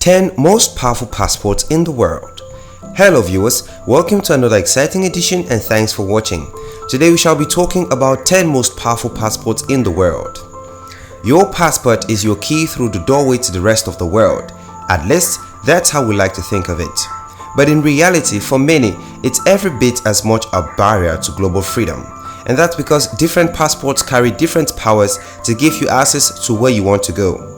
10 most powerful passports in the world. Hello viewers, welcome to another exciting edition and thanks for watching. Today we shall be talking about 10 most powerful passports in the world. Your passport is your key through the doorway to the rest of the world. At least, that's how we like to think of it. But in reality, for many, it's every bit as much a barrier to global freedom. And that's because different passports carry different powers to give you access to where you want to go.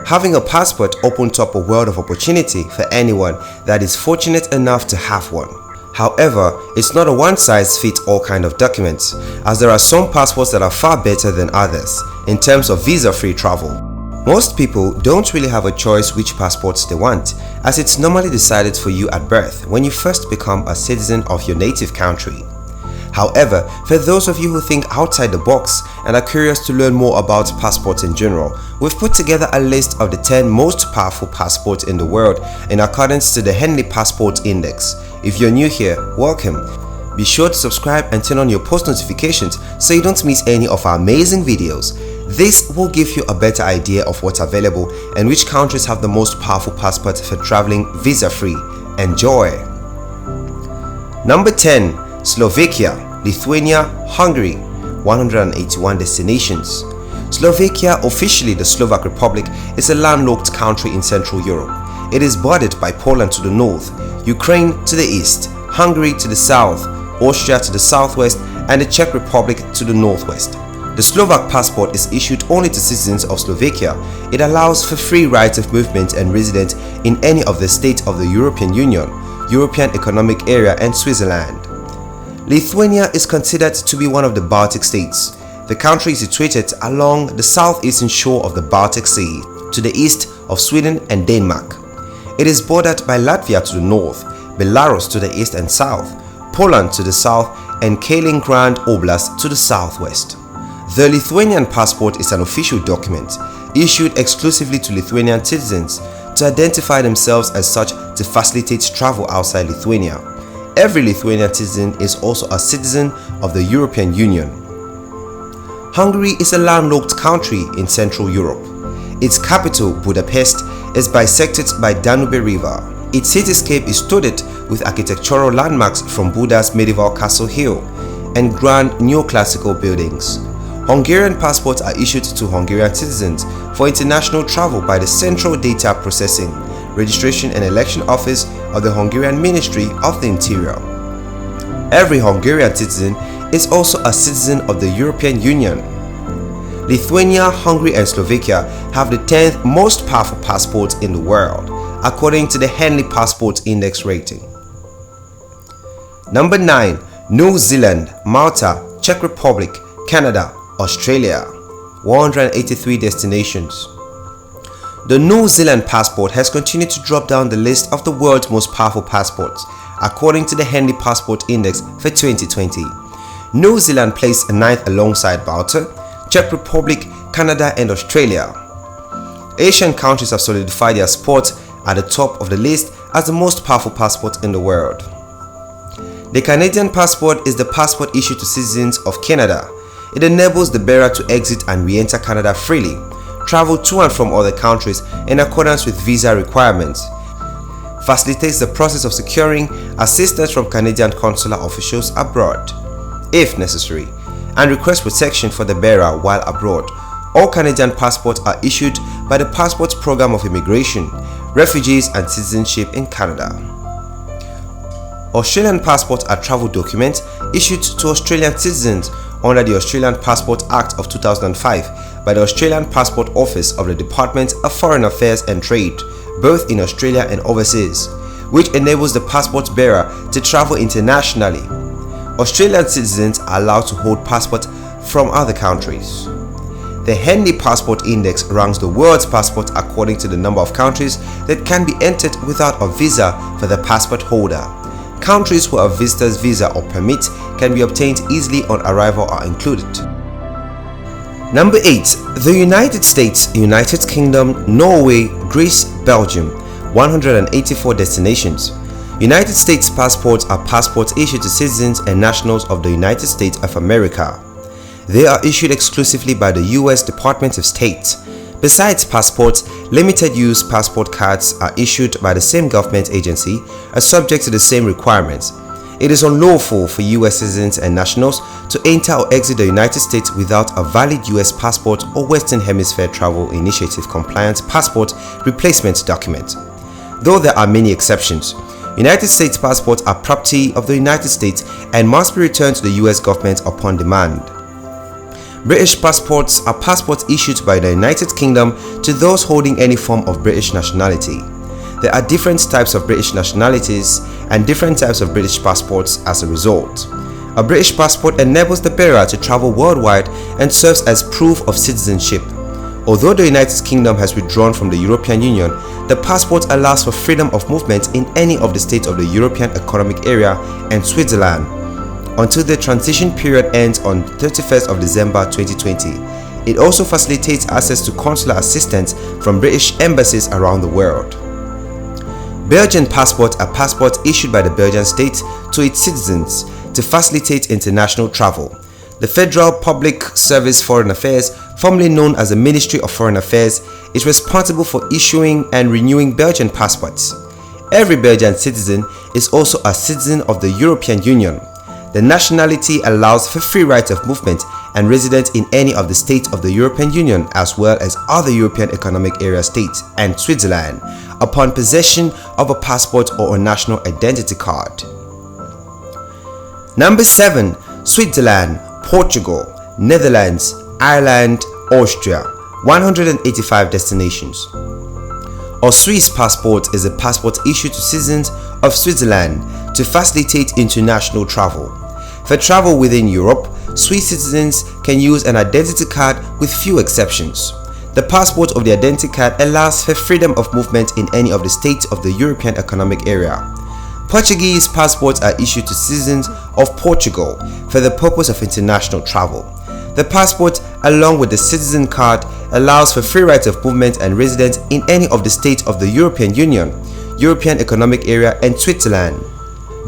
Having a passport opens up a world of opportunity for anyone that is fortunate enough to have one. However, it's not a one-size-fits-all kind of document, as there are some passports that are far better than others in terms of visa-free travel. Most people don't really have a choice which passports they want, as it's normally decided for you at birth when you first become a citizen of your native country. However, for those of you who think outside the box and are curious to learn more about passports in general, we've put together a list of the 10 most powerful passports in the world in accordance to the Henley Passport Index. If you're new here, welcome. Be sure to subscribe and turn on your post notifications so you don't miss any of our amazing videos. This will give you a better idea of what's available and which countries have the most powerful passports for traveling visa-free. Enjoy! Number 10. Slovakia, Lithuania, Hungary, 181 destinations. Slovakia, officially the Slovak Republic, is a landlocked country in Central Europe. It is bordered by Poland to the north, Ukraine to the east, Hungary to the south, Austria to the southwest, and the Czech Republic to the northwest. The Slovak passport is issued only to citizens of Slovakia. It allows for free rights of movement and residence in any of the states of the European Union, European Economic Area, and Switzerland. Lithuania is considered to be one of the Baltic states. The country is situated along the southeastern shore of the Baltic Sea, to the east of Sweden and Denmark. It is bordered by Latvia to the north, Belarus to the east and south, Poland to the south, and Kaliningrad Oblast to the southwest. The Lithuanian passport is an official document issued exclusively to Lithuanian citizens to identify themselves as such to facilitate travel outside Lithuania. Every Lithuanian citizen is also a citizen of the European Union. Hungary is a landlocked country in Central Europe. Its capital, Budapest, is bisected by Danube River. Its cityscape is studded with architectural landmarks from Buda's medieval castle hill and grand neoclassical buildings. Hungarian passports are issued to Hungarian citizens for international travel by the Central Data Processing, Registration and Election Office of the Hungarian Ministry of the Interior. Every Hungarian citizen is also a citizen of the European Union. Lithuania, Hungary, and Slovakia have the 10th most powerful passports in the world, according to the Henley Passport Index rating. Number 9. New Zealand, Malta, Czech Republic, Canada, Australia, 183 destinations. The New Zealand passport has continued to drop down the list of the world's most powerful passports, according to the Henley Passport Index for 2020. New Zealand placed 9th alongside Malta, Czech Republic, Canada, and Australia. Asian countries have solidified their spot at the top of the list as the most powerful passport in the world. The Canadian passport is the passport issued to citizens of Canada. It enables the bearer to exit and re-enter Canada freely, travel to and from other countries in accordance with visa requirements, facilitates the process of securing assistance from Canadian consular officials abroad, if necessary, and requests protection for the bearer while abroad. All Canadian passports are issued by the Passport Program of Immigration, Refugees and Citizenship in Canada. Australian passports are travel documents issued to Australian citizens under the Australian Passport Act of 2005 by the Australian Passport Office of the Department of Foreign Affairs and Trade, both in Australia and overseas, which enables the passport bearer to travel internationally. Australian citizens are allowed to hold passports from other countries. The Henley Passport Index ranks the world's passports according to the number of countries that can be entered without a visa for the passport holder. Countries where a visitor's visa or permit can be obtained easily on arrival are included. Number 8. The United States, United Kingdom, Norway, Greece, Belgium, 184 destinations. United States passports are passports issued to citizens and nationals of the United States of America. They are issued exclusively by the U.S. Department of State, Besides passports, limited use passport cards are issued by the same government agency and subject to the same requirements. It is unlawful for US citizens and nationals to enter or exit the United States without a valid US passport or Western Hemisphere Travel Initiative compliant passport replacement document. Though there are many exceptions, United States passports are property of the United States and must be returned to the US government upon demand. British passports are passports issued by the United Kingdom to those holding any form of British nationality. There are different types of British nationalities and different types of British passports as a result. A British passport enables the bearer to travel worldwide and serves as proof of citizenship. Although the United Kingdom has withdrawn from the European Union, the passport allows for freedom of movement in any of the states of the European Economic Area and Switzerland until the transition period ends on 31st of December 2020. It also facilitates access to consular assistance from British embassies around the world. Belgian passports are passports issued by the Belgian state to its citizens to facilitate international travel. The Federal Public Service Foreign Affairs, formerly known as the Ministry of Foreign Affairs, is responsible for issuing and renewing Belgian passports. Every Belgian citizen is also a citizen of the European Union. The nationality allows for free right of movement and residence in any of the states of the European Union as well as other European Economic Area states and Switzerland upon possession of a passport or a national identity card. Number 7. Switzerland, Portugal, Netherlands, Ireland, Austria. 185 destinations. A Swiss passport is a passport issued to citizens of Switzerland to facilitate international travel. For travel within Europe, Swiss citizens can use an identity card with few exceptions. The passport of the identity card allows for freedom of movement in any of the states of the European Economic Area. Portuguese passports are issued to citizens of Portugal for the purpose of international travel. The passport, along with the citizen card, allows for free right of movement and residence in any of the states of the European Union, European Economic Area and Switzerland.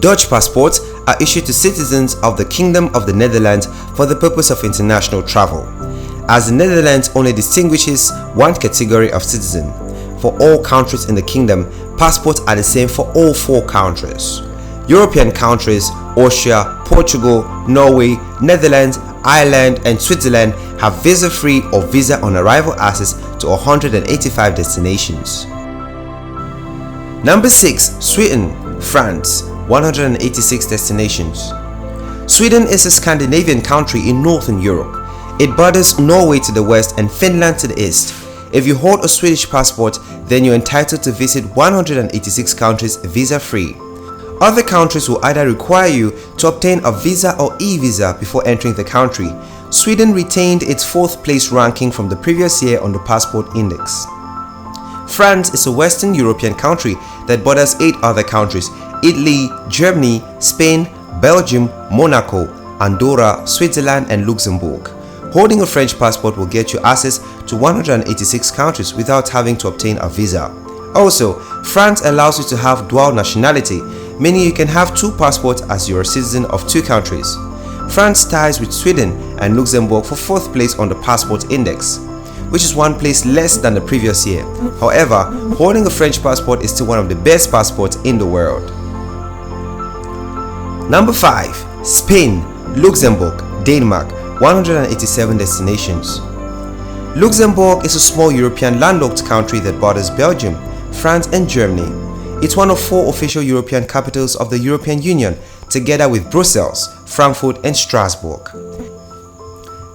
Dutch passports are issued to citizens of the Kingdom of the Netherlands for the purpose of international travel, as the Netherlands only distinguishes one category of citizen. For all countries in the kingdom, passports are the same for all 4 countries. European countries, Austria, Portugal, Norway, Netherlands, Ireland and Switzerland have visa-free or visa on arrival access to 185 destinations. Number 6. Sweden, France. 186 destinations. Sweden is a Scandinavian country in Northern Europe. It borders Norway to the west and Finland to the east. If you hold a Swedish passport, then you're entitled to visit 186 countries visa-free. Other countries will either require you to obtain a visa or e-visa before entering the country. Sweden retained its 4th place ranking from the previous year on the Passport Index. France is a Western European country that borders 8 other countries: Italy, Germany, Spain, Belgium, Monaco, Andorra, Switzerland and Luxembourg. Holding a French passport will get you access to 186 countries without having to obtain a visa. Also, France allows you to have dual nationality, meaning you can have 2 passports as you are a citizen of 2 countries. France ties with Sweden and Luxembourg for 4th place on the Passport Index, which is 1 place less than the previous year. However, holding a French passport is still one of the best passports in the world. Number 5. Spain, Luxembourg, Denmark. 187 destinations. Luxembourg is a small European landlocked country that borders Belgium, France and Germany. It's one of 4 official European capitals of the European Union, together with Brussels, Frankfurt and Strasbourg.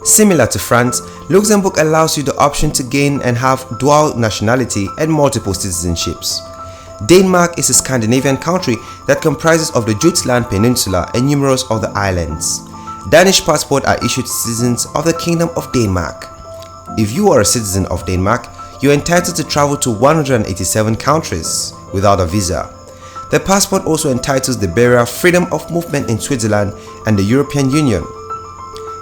Similar to France, Luxembourg allows you the option to gain and have dual nationality and multiple citizenships. Denmark is a Scandinavian country that comprises of the Jutland Peninsula and numerous other islands. Danish passports are issued to citizens of the Kingdom of Denmark. If you are a citizen of Denmark, you are entitled to travel to 187 countries without a visa. The passport also entitles the bearer freedom of movement in Switzerland and the European Union.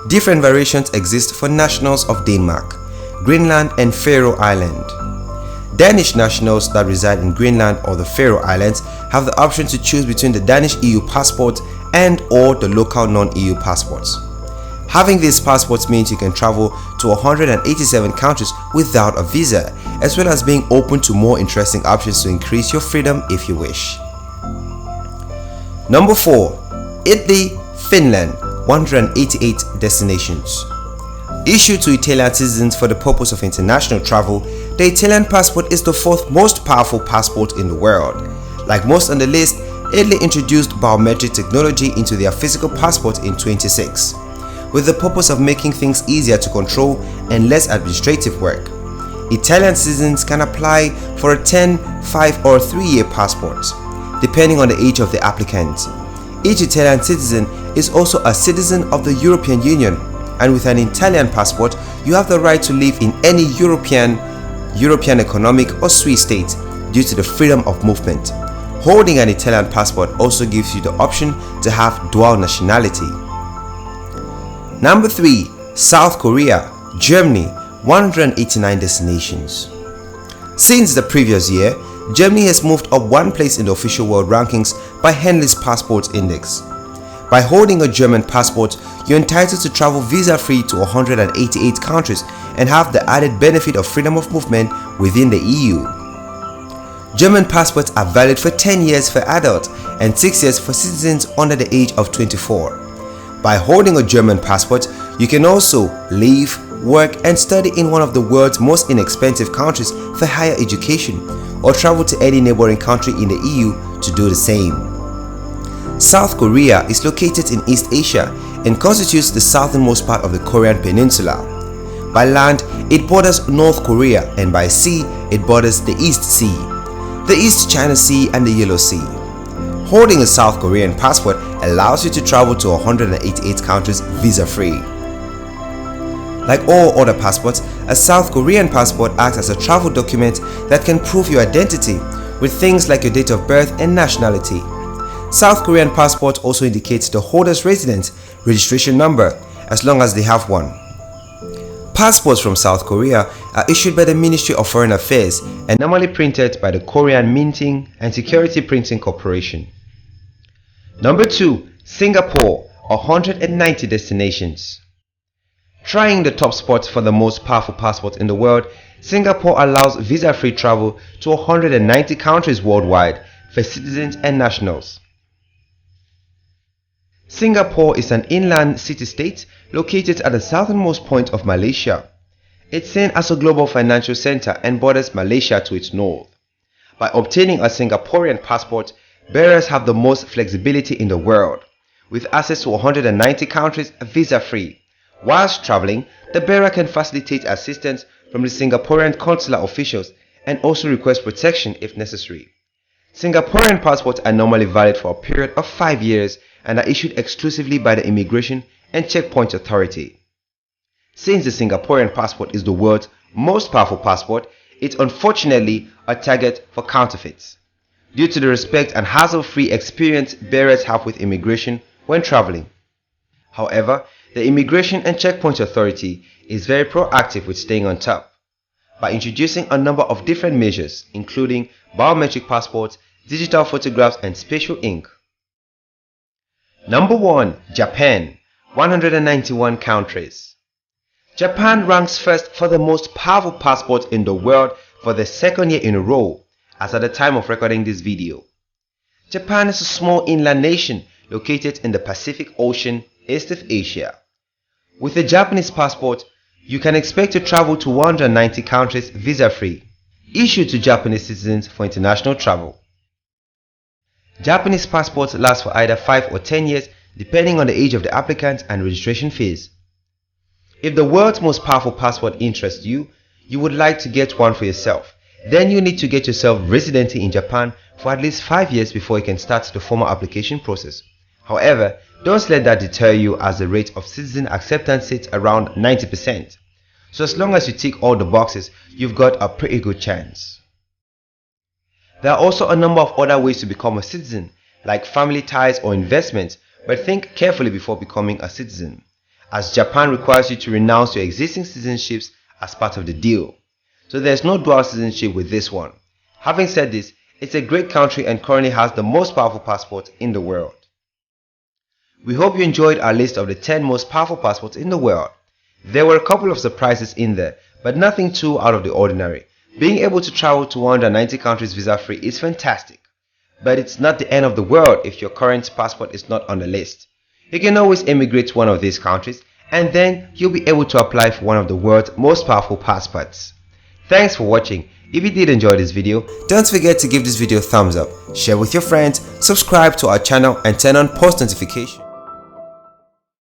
Different variations exist for nationals of Denmark, Greenland and Faroe Island. Danish nationals that reside in Greenland or the Faroe Islands have the option to choose between the Danish EU passport and or the local non-EU passports. Having these passports means you can travel to 187 countries without a visa, as well as being open to more interesting options to increase your freedom if you wish. Number 4. Italy, Finland, 188 destinations. Issued to Italian citizens for the purpose of international travel, the Italian passport is the 4th most powerful passport in the world. Like most on the list, Italy introduced biometric technology into their physical passport in 2006, with the purpose of making things easier to control and less administrative work. Italian citizens can apply for a 10, 5 or 3-year passport, depending on the age of the applicant. Each Italian citizen is also a citizen of the European Union, and with an Italian passport, you have the right to live in any European economic or Swiss state due to the freedom of movement. Holding an Italian passport also gives you the option to have dual nationality. Number 3. South Korea, Germany, 189 destinations. Since the previous year, Germany has moved up 1 place in the official world rankings by Henley's Passport Index. By holding a German passport, you're entitled to travel visa-free to 188 countries and have the added benefit of freedom of movement within the EU. German passports are valid for 10 years for adults and 6 years for citizens under the age of 24. By holding a German passport, you can also live, work and study in one of the world's most inexpensive countries for higher education, or travel to any neighboring country in the EU to do the same. South Korea is located in East Asia and constitutes the southernmost part of the Korean peninsula. By land, it borders North Korea, and by sea, it borders the East Sea, the East China Sea and the Yellow Sea. Holding a South Korean passport allows you to travel to 188 countries visa-free. Like all other passports, a South Korean passport acts as a travel document that can prove your identity with things like your date of birth and nationality. South Korean passport also indicates the holder's residence registration number as long as they have one. Passports from South Korea are issued by the Ministry of Foreign Affairs and normally printed by the Korean Minting and Security Printing Corporation. Number 2. Singapore, 190 destinations. Trying the top spots for the most powerful passport in the world, Singapore allows visa-free travel to 190 countries worldwide for citizens and nationals. Singapore is an inland city-state located at the southernmost point of Malaysia. It's seen as a global financial center and borders Malaysia to its north. By obtaining a Singaporean passport, bearers have the most flexibility in the world, with access to 190 countries visa-free. Whilst traveling, the bearer can facilitate assistance from the Singaporean consular officials and also request protection if necessary. Singaporean passports are normally valid for a period of 5 years and are issued exclusively by the Immigration and Checkpoint Authority. Since the Singaporean passport is the world's most powerful passport, it's unfortunately a target for counterfeits, due to the respect and hassle-free experience bearers have with immigration when traveling. However, the Immigration and Checkpoint Authority is very proactive with staying on top by introducing a number of different measures, including biometric passports, digital photographs and spatial ink. Number 1. Japan, 191 countries. Japan ranks first for the most powerful passport in the world for the 2nd year in a row, as at the time of recording this video. Japan is a small inland nation located in the Pacific Ocean, east of Asia. With a Japanese passport, you can expect to travel to 190 countries visa-free, issued to Japanese citizens for international travel. Japanese passports last for either 5 or 10 years depending on the age of the applicant and registration fees. If the world's most powerful passport interests you, you would like to get one for yourself, then you need to get yourself residency in Japan for at least 5 years before you can start the formal application process. However, don't let that deter you, as the rate of citizen acceptance sits around 90%. So as long as you tick all the boxes, you've got a pretty good chance. There are also a number of other ways to become a citizen, like family ties or investments, but think carefully before becoming a citizen, as Japan requires you to renounce your existing citizenships as part of the deal. So there's no dual citizenship with this one. Having said this, it's a great country and currently has the most powerful passport in the world. We hope you enjoyed our list of the 10 most powerful passports in the world. There were a couple of surprises in there, but nothing too out of the ordinary. Being able to travel to 190 countries visa-free is fantastic. But it's not the end of the world if your current passport is not on the list. You can always immigrate to one of these countries and then you'll be able to apply for one of the world's most powerful passports. Thanks for watching. If you did enjoy this video, don't forget to give this video a thumbs up, share with your friends, subscribe to our channel and turn on post notifications.